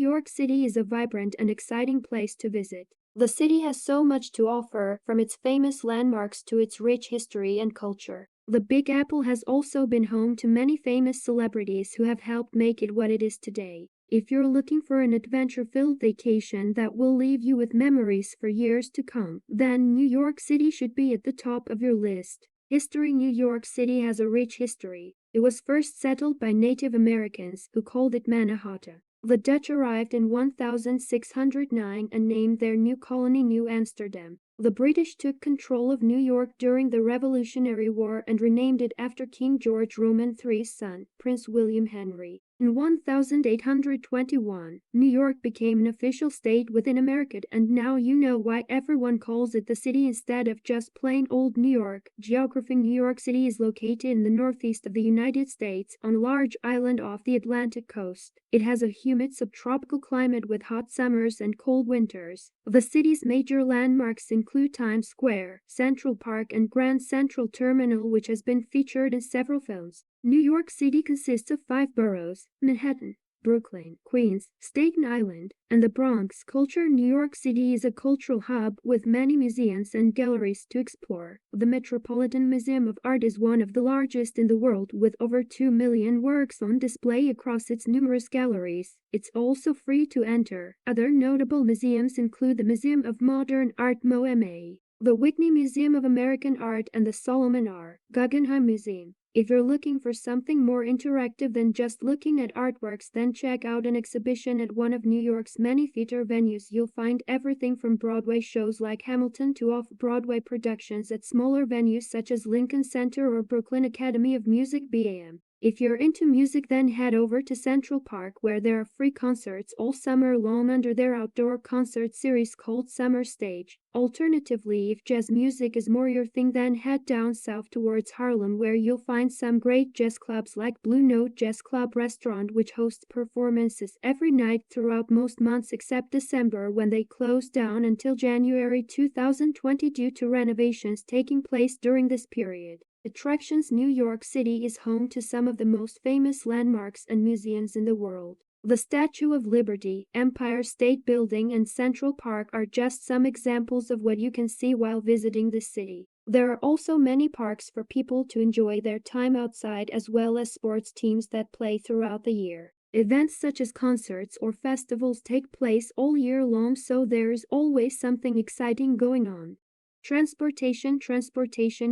York City is a vibrant and exciting place to visit. The city has so much to offer, from its famous landmarks to its rich history and culture. The Big Apple has also been home to many famous celebrities who have helped make it what it is today. If you're looking for an adventure-filled vacation that will leave you with memories for years to come, then New York City should be at the top of your list. History. New York City has a rich history. It was first settled by Native Americans who called it Mannahatta. The Dutch arrived in 1609 and named their new colony New Amsterdam. The British took control of New York during the Revolutionary War and renamed it after King George III's son, Prince William Henry. In 1821, New York became an official state within America, and now you know why everyone calls it the city instead of just plain old New York. Geography. New York City is located in the northeast of the United States on a large island off the Atlantic coast. It has a humid subtropical climate with hot summers and cold winters. The city's major landmarks include Times Square, Central Park, and Grand Central Terminal, which has been featured in several films. New York City consists of 5 boroughs: Manhattan, Brooklyn, Queens, Staten Island, and the Bronx. Culture. New York City is a cultural hub with many museums and galleries to explore. The Metropolitan Museum of Art is one of the largest in the world, with over 2 million works on display across its numerous galleries. It's also free to enter. Other notable museums include the Museum of Modern Art (MoMA), the Whitney Museum of American Art, and the Solomon R. Guggenheim Museum. If you're looking for something more interactive than just looking at artworks, then check out an exhibition at one of New York's many theater venues. You'll find everything from Broadway shows like Hamilton to off-Broadway productions at smaller venues such as Lincoln Center or Brooklyn Academy of Music (BAM). If you're into music, then head over to Central Park, where there are free concerts all summer long under their outdoor concert series called Summer Stage. Alternatively, if jazz music is more your thing, then head down south towards Harlem, where you'll find some great jazz clubs like Blue Note Jazz Club Restaurant, which hosts performances every night throughout most months except December, when they close down until January 2020 due to renovations taking place during this period. Attractions. New York City is home to some of the most famous landmarks and museums in the world. The Statue of Liberty, Empire State Building, and Central Park are just some examples of what you can see while visiting the city. There are also many parks for people to enjoy their time outside, as well as sports teams that play throughout the year. Events such as concerts or festivals take place all year long, so there's always something exciting going on. Transportation.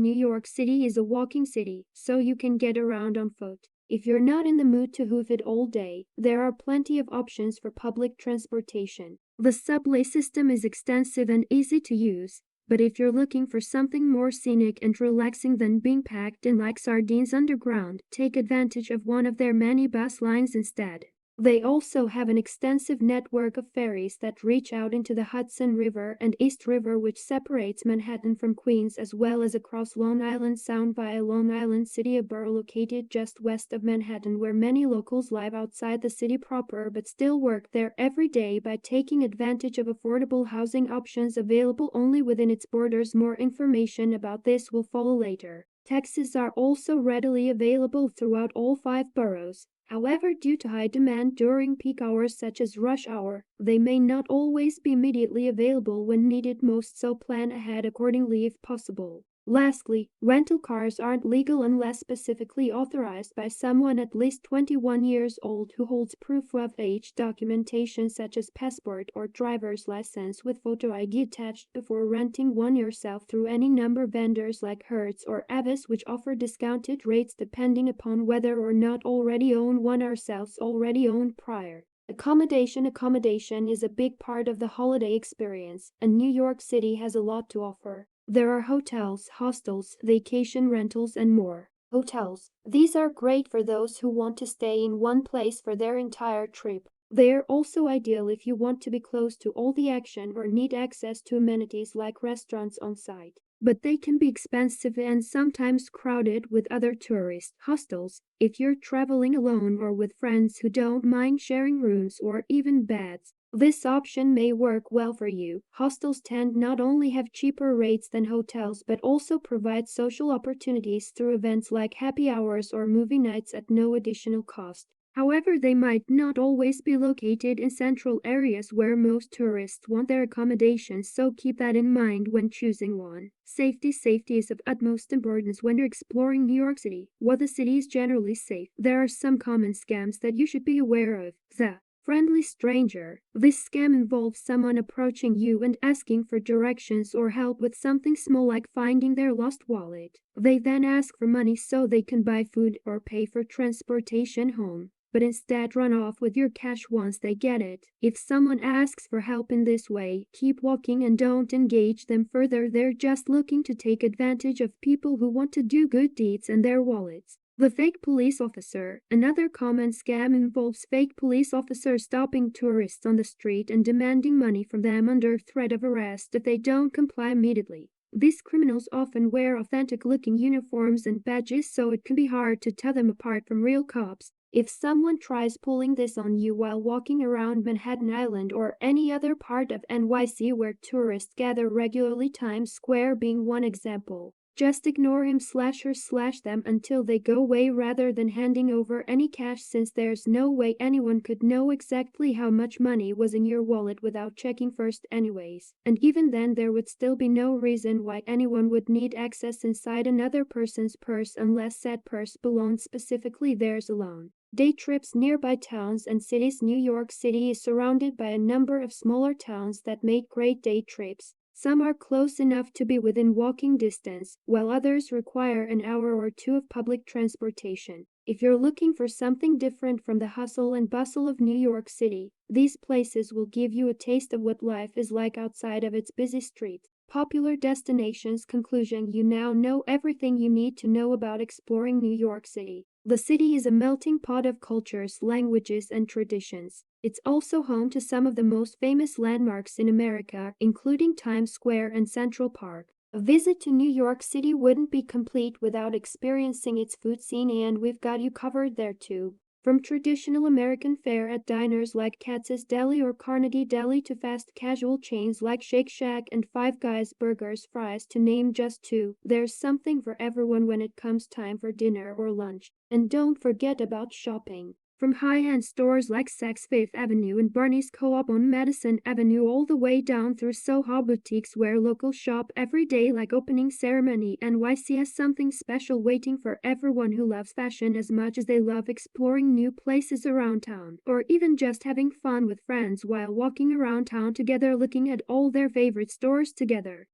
New York City is a walking city, so you can get around on foot. If you're not in the mood to hoof it all day, there are plenty of options for public transportation. The subway system is extensive and easy to use, but if you're looking for something more scenic and relaxing than being packed in like sardines underground, take advantage of one of their many bus lines instead. They also have an extensive network of ferries that reach out into the Hudson River and East River, which separates Manhattan from Queens, as well as across Long Island Sound via Long Island City, a borough located just west of Manhattan, where many locals live outside the city proper but still work there every day by taking advantage of affordable housing options available only within its borders. More information about this will follow later. Taxis are also readily available throughout all 5 boroughs. However, due to high demand during peak hours such as rush hour, they may not always be immediately available when needed most, so plan ahead accordingly if possible. Lastly, rental cars aren't legal unless specifically authorized by someone at least 21 years old who holds proof of age documentation such as passport or driver's license with photo ID attached before renting one yourself through any number vendors like Hertz or Avis, which offer discounted rates depending upon whether or not already own one ourselves already owned prior. Accommodation is a big part of the holiday experience, and New York City has a lot to offer. There are hotels, hostels, vacation rentals, and more. Hotels. These are great for those who want to stay in one place for their entire trip. They are also ideal if you want to be close to all the action or need access to amenities like restaurants on site. But they can be expensive and sometimes crowded with other tourists. Hostels. If you're traveling alone or with friends who don't mind sharing rooms or even beds, this option may work well for you. Hostels tend not only have cheaper rates than hotels but also provide social opportunities through events like happy hours or movie nights at no additional cost. However, they might not always be located in central areas where most tourists want their accommodations, so keep that in mind when choosing one. Safety is of utmost importance when you're exploring New York City. While the city is generally safe, there are some common scams that you should be aware of. The friendly stranger. This scam involves someone approaching you and asking for directions or help with something small like finding their lost wallet. They then ask for money so they can buy food or pay for transportation home, but instead run off with your cash once they get it. If someone asks for help in this way, keep walking and don't engage them further. They're just looking to take advantage of people who want to do good deeds and their wallets. The fake police officer. Another common scam involves fake police officers stopping tourists on the street and demanding money from them under threat of arrest if they don't comply immediately. These criminals often wear authentic-looking uniforms and badges, so it can be hard to tell them apart from real cops. If someone tries pulling this on you while walking around Manhattan Island or any other part of NYC where tourists gather regularly, Times Square being one example, just ignore him/her/them until they go away rather than handing over any cash, since there's no way anyone could know exactly how much money was in your wallet without checking first anyways. And even then, there would still be no reason why anyone would need access inside another person's purse unless said purse belonged specifically theirs alone. Day trips. Nearby towns and cities. New York City is surrounded by a number of smaller towns that make great day trips. Some are close enough to be within walking distance, while others require an hour or two of public transportation. If you're looking for something different from the hustle and bustle of New York City, these places will give you a taste of what life is like outside of its busy streets. Popular destinations. Conclusion. You now know everything you need to know about exploring New York City. The city is a melting pot of cultures, languages, and traditions. It's also home to some of the most famous landmarks in America, including Times Square and Central Park. A visit to New York City wouldn't be complete without experiencing its food scene, and we've got you covered there too. From traditional American fare at diners like Katz's Deli or Carnegie Deli to fast casual chains like Shake Shack and Five Guys Burgers Fries, to name just two, there's something for everyone when it comes time for dinner or lunch. And don't forget about shopping. From high-end stores like Saks Fifth Avenue and Barney's Co-op on Madison Avenue all the way down through Soho boutiques where locals shop every day like Opening Ceremony, NYC has something special waiting for everyone who loves fashion as much as they love exploring new places around town, or even just having fun with friends while walking around town together looking at all their favorite stores together.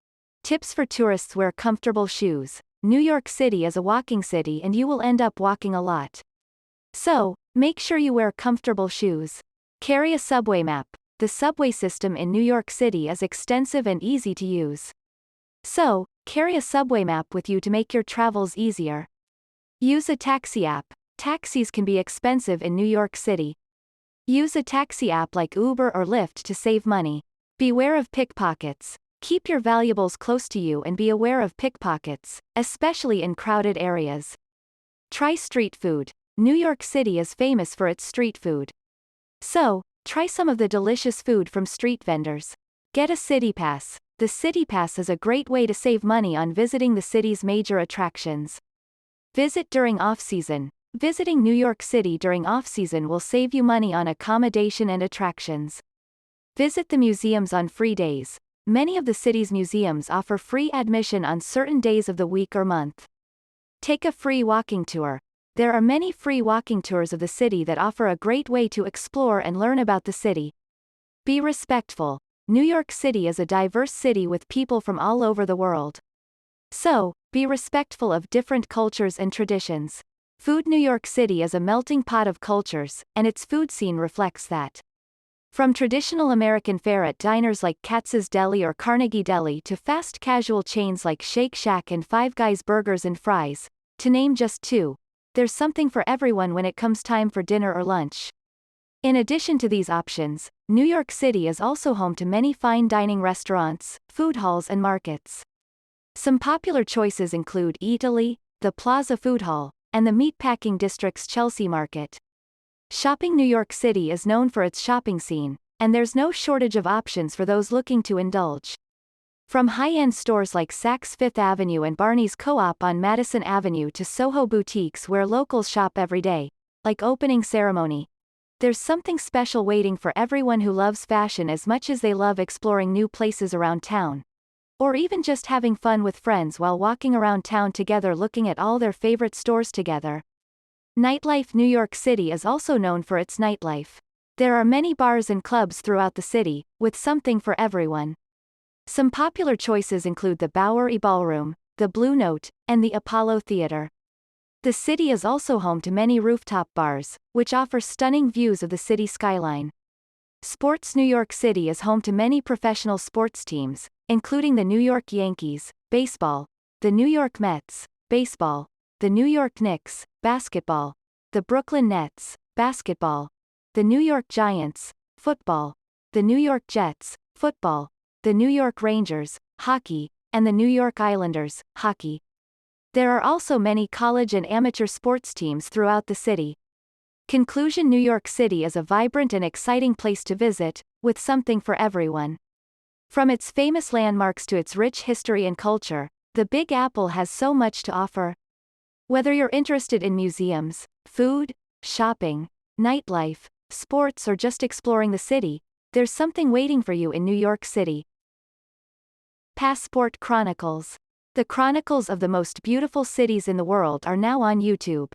Tips for tourists: wear comfortable shoes. New York City is a walking city and you will end up walking a lot. So, make sure you wear comfortable shoes. Carry a subway map. The subway system in New York City is extensive and easy to use. So, carry a subway map with you to make your travels easier. Use a taxi app. Taxis can be expensive in New York City. Use a taxi app like Uber or Lyft to save money. Beware of pickpockets. Keep your valuables close to you and be aware of pickpockets, especially in crowded areas. Try street food. New York City is famous for its street food. So, try some of the delicious food from street vendors. Get a city pass. The city pass is a great way to save money on visiting the city's major attractions. Visit during off-season. Visiting New York City during off-season will save you money on accommodation and attractions. Visit the museums on free days. Many of the city's museums offer free admission on certain days of the week or month. Take a free walking tour. There are many free walking tours of the city that offer a great way to explore and learn about the city. Be respectful. New York City is a diverse city with people from all over the world. So, be respectful of different cultures and traditions. Food. New York City is a melting pot of cultures, and its food scene reflects that. From traditional American fare at diners like Katz's Deli or Carnegie Deli to fast casual chains like Shake Shack and Five Guys Burgers and Fries, to name just two, there's something for everyone when it comes time for dinner or lunch. In addition to these options, New York City is also home to many fine dining restaurants, food halls and markets. Some popular choices include Eataly, the Plaza Food Hall, and the Meatpacking District's Chelsea Market. Shopping. New York City is known for its shopping scene, and there's no shortage of options for those looking to indulge. From high-end stores like Saks Fifth Avenue and Barney's Co-op on Madison Avenue to Soho boutiques where locals shop every day, like opening ceremony. There's something special waiting for everyone who loves fashion as much as they love exploring new places around town. Or even just having fun with friends while walking around town together looking at all their favorite stores together. Nightlife. New York City is also known for its nightlife. There are many bars and clubs throughout the city, with something for everyone. Some popular choices include the Bowery Ballroom, the Blue Note, and the Apollo Theater. The city is also home to many rooftop bars, which offer stunning views of the city skyline. Sports. New York City is home to many professional sports teams, including the New York Yankees, baseball, the New York Mets, baseball, the New York Knicks, basketball, the Brooklyn Nets, basketball, the New York Giants, football, the New York Jets, football, the New York Rangers, hockey, and the New York Islanders, hockey. There are also many college and amateur sports teams throughout the city. Conclusion. New York City is a vibrant and exciting place to visit, with something for everyone. From its famous landmarks to its rich history and culture, the Big Apple has so much to offer. Whether you're interested in museums, food, shopping, nightlife, sports, or just exploring the city, there's something waiting for you in New York City. Passport Chronicles. The chronicles of the most beautiful cities in the world are now on YouTube.